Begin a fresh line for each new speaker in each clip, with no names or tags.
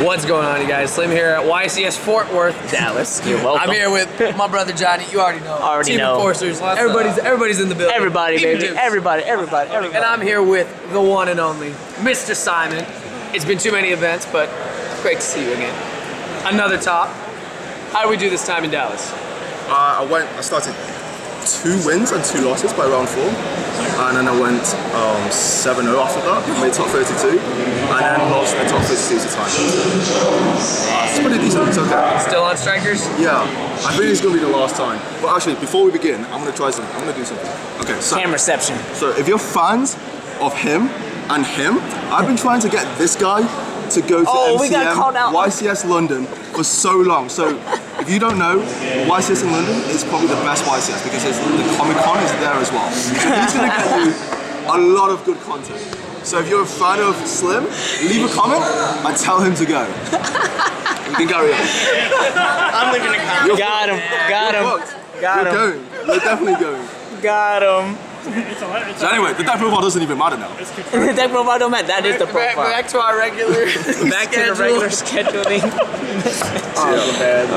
What's going on, you guys? Slim here at YCS Fort Worth, Dallas.
You're welcome.
I'm here with my brother Johnny. You already know.
Already
Team
know.
Enforcers. Everybody's in the building.
Everybody,
Even
baby.
Dukes.
Everybody.
And I'm here with the one and only Mr. Simon. It's been too many events, but great to see you again. Another top. How do we do this time in Dallas?
I started 2 wins and 2 losses by round 4, and then I went 7-0 after that, made top 32, and then lost the top 52 to time. It's pretty decent, it's okay.
Still on strikers?
Yeah, I think it's gonna be the last time. But actually, before we begin, I'm gonna try something. I'm gonna do something. Okay, so
Cam reception.
So if you're fans of him and him, I've been trying to get this guy to go to
Oh, we got called out.
YCS London for so long. So if you don't know, YCS in London is probably the best YCS because the Comic Con is there as well. So he's gonna get you a lot of good content. So if you're a fan of Slim, leave a comment and tell him to go. We can carry on.
I'm leaving a comment. Got him.
We're going. We're definitely going.
Got him.
So anyway, the deck profile doesn't even matter now.
That profile don't matter. That is the profile.
Back to our regular
Back to the regular scheduling.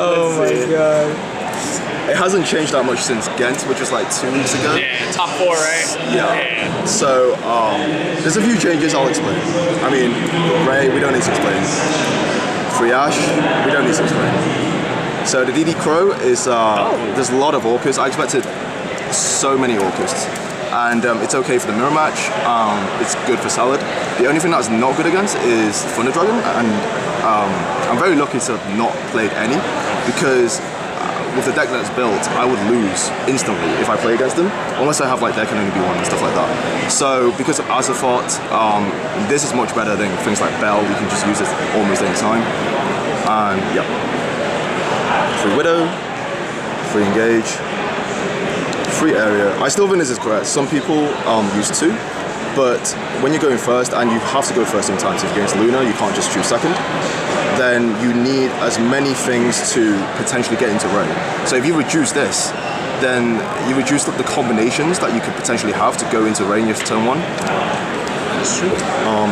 Oh
my god.
It hasn't changed that much since Ghent, which was like 2 weeks ago.
Yeah, top 4, right?
Yeah. So there's a few changes I'll explain. I mean, Ray, we don't need to explain. Free Ash, we don't need to explain. So the DD Crow is there's a lot of Orcas. I expected so many Orcas. And it's okay for the mirror match, it's good for Salad. The only thing that's not good against is Thunder Dragon, and I'm very lucky to have not played any, because with the deck that's built, I would lose instantly if I play against them, unless I have like there can only be one and stuff like that. So because of Azafot, this is much better than things like Bell. You can just use it almost any time. And yeah, free Widow, free Engage, free area. I still think this is correct. Some people use 2, but when you're going first, and you have to go first sometimes, if you're against Luna, you can't just choose second, then you need as many things to potentially get into range. So if you reduce this, then you reduce the combinations that you could potentially have to go into range of turn 1.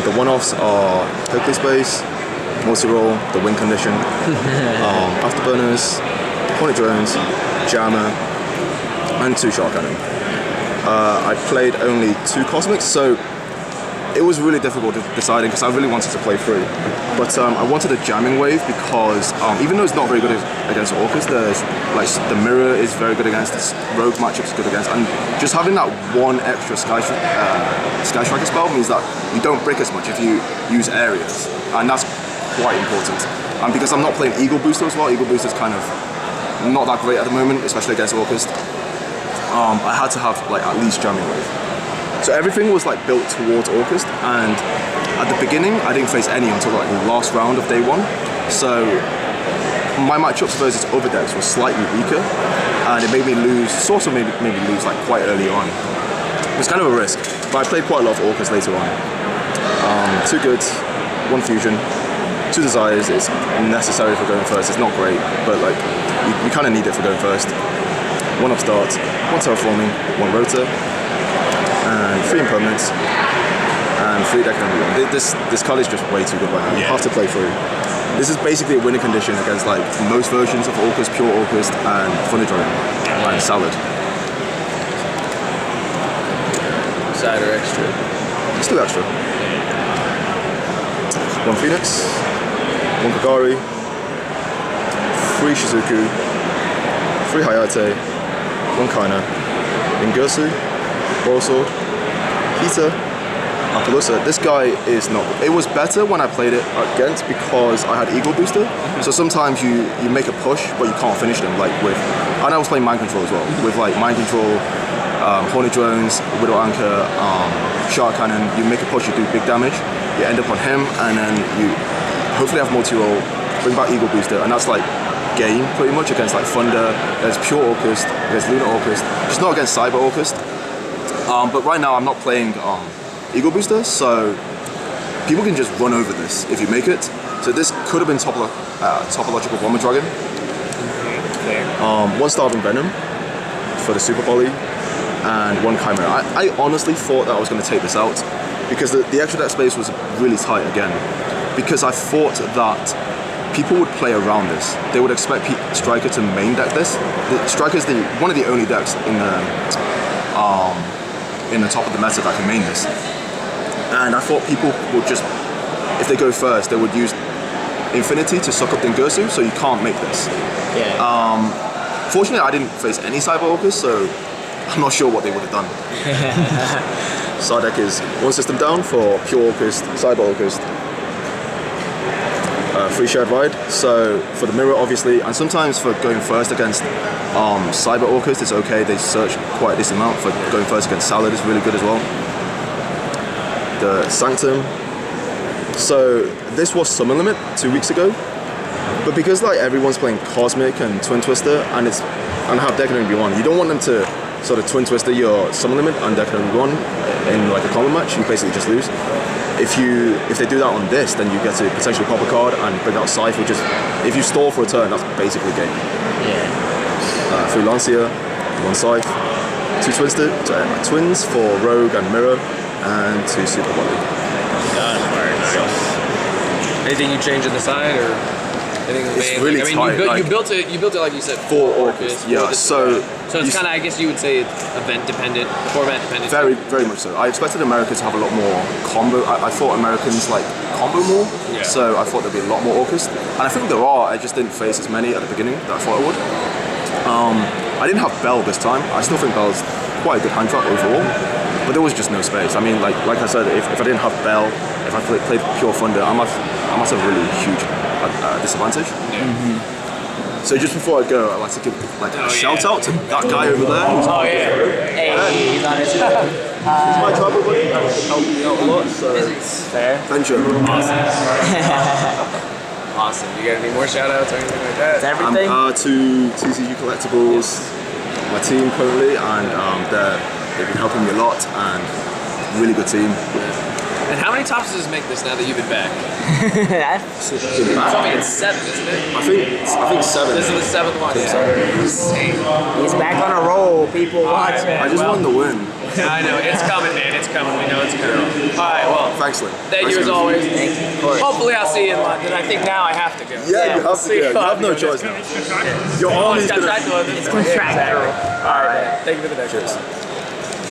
The one-offs are Hercules Base, multi-roll, the win condition, afterburners, Hornet Drones, Jammer, and 2 shot cannon. I played only 2 cosmics, so it was really difficult deciding because I really wanted to play 3. But I wanted a jamming wave because even though it's not very good against Orcas, there's like the mirror is very good against, this rogue matchup is good against, and just having that one extra Sky Striker spell means that you don't break as much if you use areas, and that's quite important. And because I'm not playing Eagle Booster as well, Eagle Booster is kind of not that great at the moment, especially against Orcas. I had to have like at least jamming wave. So everything was like built towards Orcas, and at the beginning I didn't face any until like the last round of day 1. So my matchups versus other decks were slightly weaker, and it made me lose, sort of made me lose like quite early on. It was kind of a risk, but I played quite a lot of Orcas later on. 2 goods, 1 fusion, 2 desires. It's necessary for going first. It's not great, but like you kind of need it for going first. 1 upstart, 1 terraforming, 1 rotor, and 3 impermanents, and 3 deck and this card is just way too good right now. You have to play through. This is basically a winning condition against like most versions of Orcas, pure Orcas, and Thunder Dragon, and Salad.
Side or extra?
Let's do extra. 1 Phoenix, 1 Kagari, 3 Shizuku, 3 Hayate, 1 Kaina, Ingursu, Boral Sword, Hita, Appaloosa. This guy is not... It was better when I played it against because I had Eagle Booster. So sometimes you make a push, but you can't finish them. Like with... And I was playing Mind Control as well. With like Mind Control, Hornet Drones, Widow Anchor, Shark Cannon. You make a push, you do big damage. You end up on him, and then you hopefully have multi-roll, bring back Eagle Booster, and that's like game pretty much against like Thunder, against pure Orcas, against Lunar Orcas, just not against Cyber Orcas. But right now I'm not playing Eagle Booster, so people can just run over this if you make it. So this could have been Topological Bomber Dragon. 1 Starving Venom for the Super Volley, and 1 Chimera. I honestly thought that I was going to take this out because the extra deck space was really tight again. because I thought that people would play around this. They would expect Striker to main deck this. Striker is one of the only decks in the top of the meta that can main this. And I thought people would just, if they go first, they would use Infinity to suck up Dingirsu, so you can't make this.
Yeah.
Fortunately, I didn't face any Cyber Orcas, so I'm not sure what they would have done. Side deck is one system down for Pure Orcust, Cyber Orcust, 3 shared ride. So for the mirror, obviously, and sometimes for going first against Cyber Orcust, it's okay. They search quite this amount. For going first against Salad, is really good as well. The Sanctum. So this was Summer Limit 2 weeks ago, but because like everyone's playing Cosmic and Twin Twister and have Decadent B1, you don't want them to sort of Twin Twister your Summer Limit and Decadent B1 in like a combo match. You basically just lose. If they do that on this, then you get to potentially pop a card and bring out Scythe, which is, if you stall for a turn, that's basically game.
Yeah.
3 Lancia, 1 Scythe, 2 Twins for Rogue and Mirror, and 2 Super Volley.
Anything you change on the side, or anything
It's really tight.
You built it like you said.
4 Orcas. Yeah. So
it's kind of, I guess you would say, it's event dependent, format dependent.
Very, very much so. I expected America to have a lot more combo. I thought Americans like combo more, so I thought there'd be a lot more Orcas. And I think there are. I just didn't face as many at the beginning that I thought I would. I didn't have Bell this time. I still think Bell's quite a good hand trap overall, but there was just no space. I mean, like I said, if I didn't have Bell, if I played Pure Thunder, I must have a really huge disadvantage. So just before I go, I'd like to give a shout out to that guy over there.
Oh yeah.
Hey, he's on his
He's my tribal buddy. Helped me out a lot. So
fair.
Venture.
Awesome. You got any more shout outs or anything like that?
It's everything.
To TCG Collectibles, my team currently, and they've been helping me a lot, and really good team.
And how many tops does it make this now that you've been back?
That's
You told me it's 7, isn't it?
I think 7.
This is the 7th one. Insane.
he's back on a roll. People watch.
I just won the win.
I know, it's coming, man. It's coming. We know it's coming. Alright, well,
Thanks, Lynn.
thank you as always. Hopefully I'll see you in London. I think now I have to go.
Yeah, you have to go. You have no choice now. Your arm is
It's
gonna.
contractual.
It's contractual.
Alright, thank you for the next.
Cheers.